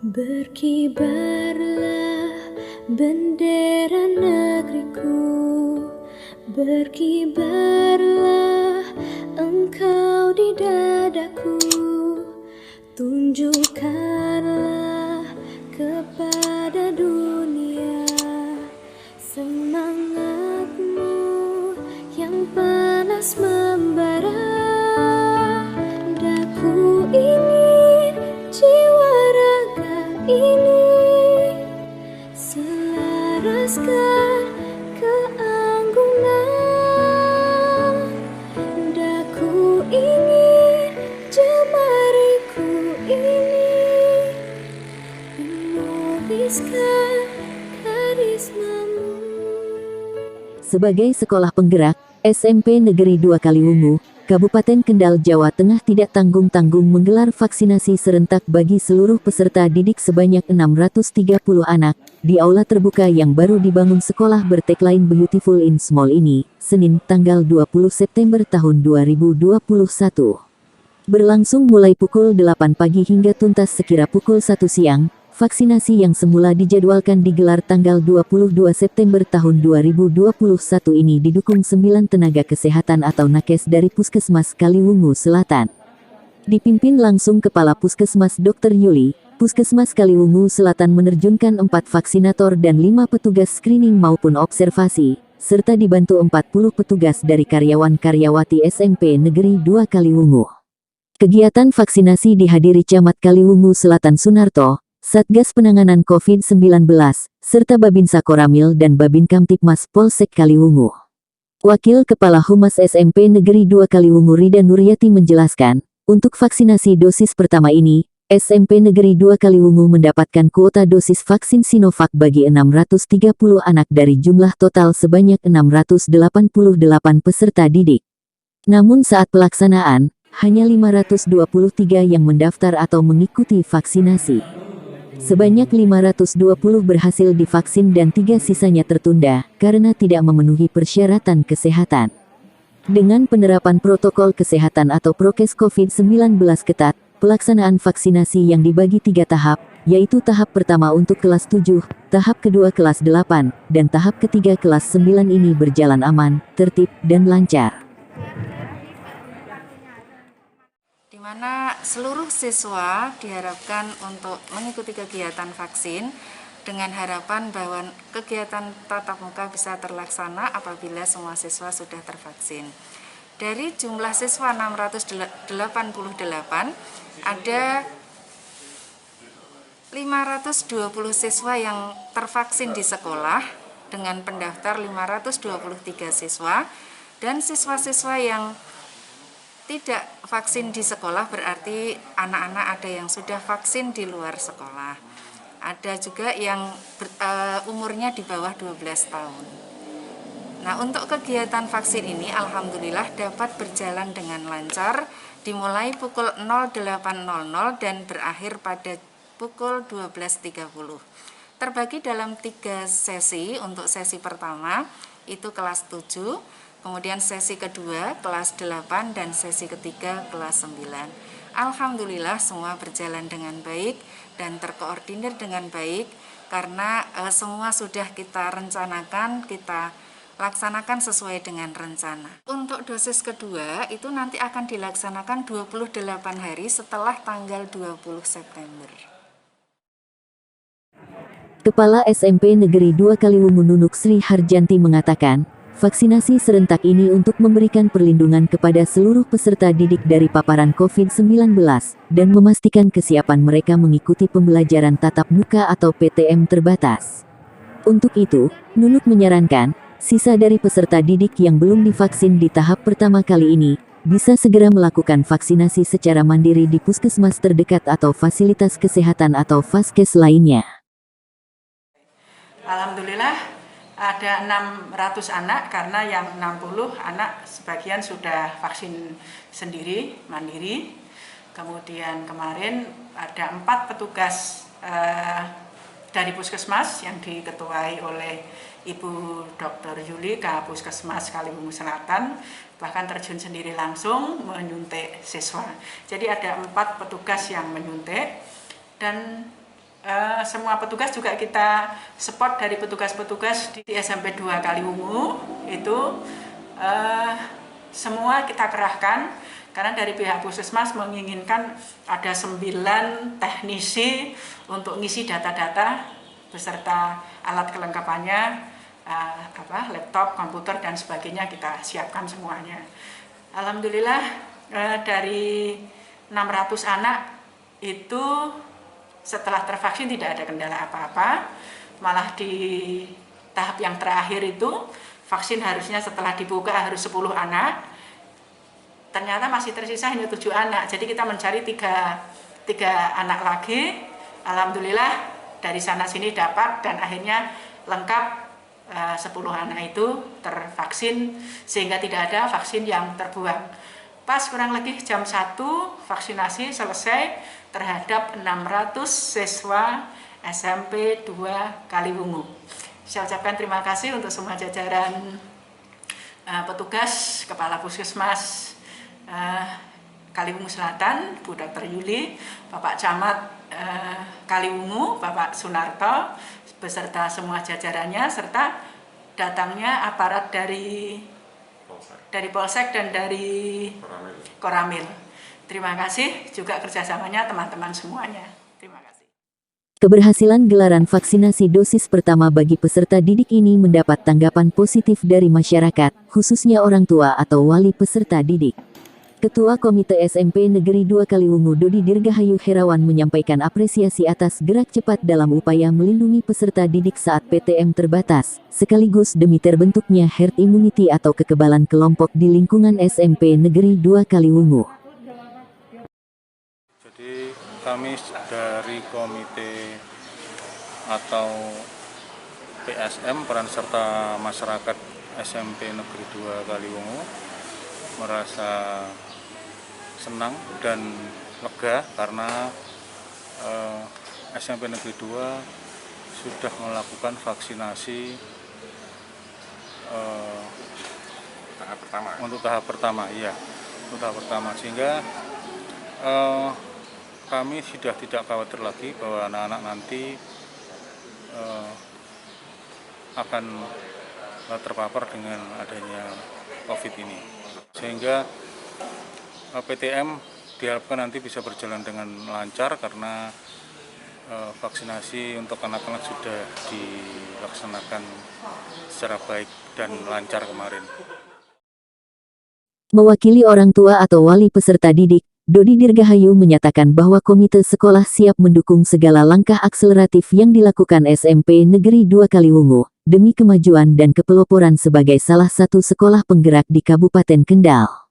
Berkibarlah bendera negeriku, berkibarlah engkau di dadaku, tunjukkanlah kepada dunia semangatmu yang panas membara. Daku ingin jiwa raga ini selaraskan keanggunan. Daku ingin jemariku ini menuliskan karismamu. Sebagai sekolah penggerak, SMP Negeri 2 Kaliwungu, Kabupaten Kendal, Jawa Tengah tidak tanggung-tanggung menggelar vaksinasi serentak bagi seluruh peserta didik sebanyak 630 anak di aula terbuka yang baru dibangun sekolah bertagline Beautiful in Small ini, Senin tanggal 20 September tahun 2021. Berlangsung mulai pukul 8 pagi hingga tuntas sekira pukul 1 siang. Vaksinasi yang semula dijadwalkan digelar tanggal 22 September tahun 2021 ini didukung 9 tenaga kesehatan atau nakes dari Puskesmas Kaliwungu Selatan. Dipimpin langsung Kepala Puskesmas Dr. Yuli, Puskesmas Kaliwungu Selatan menerjunkan 4 vaksinator dan 5 petugas screening maupun observasi, serta dibantu 40 petugas dari karyawan-karyawati SMP Negeri 2 Kaliwungu. Kegiatan vaksinasi dihadiri Camat Kaliwungu Selatan Sunarto, Satgas Penanganan COVID-19, serta Babinsa Koramil dan Babin Kamtipmas Polsek Kaliwungu. Wakil Kepala Humas SMP Negeri 2 Kaliwungu Rida Nuryati menjelaskan, untuk vaksinasi dosis pertama ini, SMP Negeri 2 Kaliwungu mendapatkan kuota dosis vaksin Sinovac bagi 630 anak dari jumlah total sebanyak 688 peserta didik. Namun saat pelaksanaan, hanya 523 yang mendaftar atau mengikuti vaksinasi. Sebanyak 520 berhasil divaksin dan 3 sisanya tertunda karena tidak memenuhi persyaratan kesehatan. Dengan penerapan protokol kesehatan atau prokes COVID-19 ketat, pelaksanaan vaksinasi yang dibagi 3 tahap, yaitu tahap pertama untuk kelas 7, tahap kedua kelas 8, dan tahap ketiga kelas 9 ini berjalan aman, tertib, dan lancar. Di mana seluruh siswa diharapkan untuk mengikuti kegiatan vaksin dengan harapan bahwa kegiatan tatap muka bisa terlaksana apabila semua siswa sudah tervaksin. Dari jumlah siswa 688, ada 520 siswa yang tervaksin di sekolah dengan pendaftar 523 siswa, dan siswa-siswa yang tidak vaksin di sekolah berarti anak-anak ada yang sudah vaksin di luar sekolah. Ada juga yang umurnya di bawah 12 tahun. Nah, untuk kegiatan vaksin ini alhamdulillah dapat berjalan dengan lancar, dimulai pukul 08.00 dan berakhir pada pukul 12.30. Terbagi dalam 3 sesi. Untuk sesi pertama itu kelas 7, kemudian sesi kedua kelas 8 dan sesi ketiga kelas 9. Alhamdulillah semua berjalan dengan baik dan terkoordinir dengan baik karena semua sudah kita rencanakan, kita laksanakan sesuai dengan rencana. Untuk dosis kedua itu nanti akan dilaksanakan 28 hari setelah tanggal 20 September. Kepala SMP Negeri 2 Kaliwungu Nunuk Sri Harjanti mengatakan, vaksinasi serentak ini untuk memberikan perlindungan kepada seluruh peserta didik dari paparan COVID-19 dan memastikan kesiapan mereka mengikuti pembelajaran tatap muka atau PTM terbatas. Untuk itu, Nunuk menyarankan, sisa dari peserta didik yang belum divaksin di tahap pertama kali ini, bisa segera melakukan vaksinasi secara mandiri di puskesmas terdekat atau fasilitas kesehatan atau vaskes lainnya. Alhamdulillah ada 600 anak karena yang 60 anak sebagian sudah vaksin sendiri, mandiri. Kemudian kemarin ada 4 petugas dari puskesmas yang diketuai oleh Ibu Dr. Yuli, Puskesmas Kaliwungu Selatan, bahkan terjun sendiri langsung menyuntik siswa. Jadi ada 4 petugas yang menyuntik dan semua petugas juga kita support dari petugas-petugas di SMP 2 Kaliwungu itu semua kita kerahkan karena dari pihak Puskesmas menginginkan ada 9 teknisi untuk ngisi data-data beserta alat kelengkapannya, laptop, komputer dan sebagainya kita siapkan semuanya. Alhamdulillah dari 600 anak itu setelah tervaksin tidak ada kendala apa-apa, malah di tahap yang terakhir itu vaksin harusnya setelah dibuka harus 10 anak, ternyata masih tersisa hanya 7 anak, jadi kita mencari 3 anak lagi, alhamdulillah dari sana sini dapat dan akhirnya lengkap 10 anak itu tervaksin sehingga tidak ada vaksin yang terbuang. Pas kurang lebih jam 1 vaksinasi selesai terhadap 600 siswa SMP 2 Kaliwungu. Saya ucapkan terima kasih untuk semua jajaran petugas, Kepala Puskesmas Kaliwungu Selatan, Bu Dr. Yuli, Bapak Camat Kaliwungu, Bapak Sunarto, beserta semua jajarannya, serta datangnya aparat dari Polsek dan dari Koramil. Terima kasih juga kerjasamanya teman-teman semuanya. Terima kasih. Keberhasilan gelaran vaksinasi dosis pertama bagi peserta didik ini mendapat tanggapan positif dari masyarakat, khususnya orang tua atau wali peserta didik. Ketua Komite SMP Negeri 2 Kaliwungu Dodi Dirgahayu Herawan menyampaikan apresiasi atas gerak cepat dalam upaya melindungi peserta didik saat PTM terbatas, sekaligus demi terbentuknya herd immunity atau kekebalan kelompok di lingkungan SMP Negeri 2 Kaliwungu. Jadi kami dari komite atau PSM peran serta masyarakat SMP Negeri 2 Kaliwungu merasa senang dan lega karena SMP Negeri 2 sudah melakukan vaksinasi untuk tahap pertama, sehingga kami sudah tidak khawatir lagi bahwa anak-anak nanti akan terpapar dengan adanya COVID ini, sehingga PTM diharapkan nanti bisa berjalan dengan lancar karena vaksinasi untuk anak-anak sudah dilaksanakan secara baik dan lancar kemarin. Mewakili orang tua atau wali peserta didik, Dodi Dirgahayu menyatakan bahwa komite sekolah siap mendukung segala langkah akseleratif yang dilakukan SMP Negeri 2 Kaliwungu demi kemajuan dan kepeloporan sebagai salah satu sekolah penggerak di Kabupaten Kendal.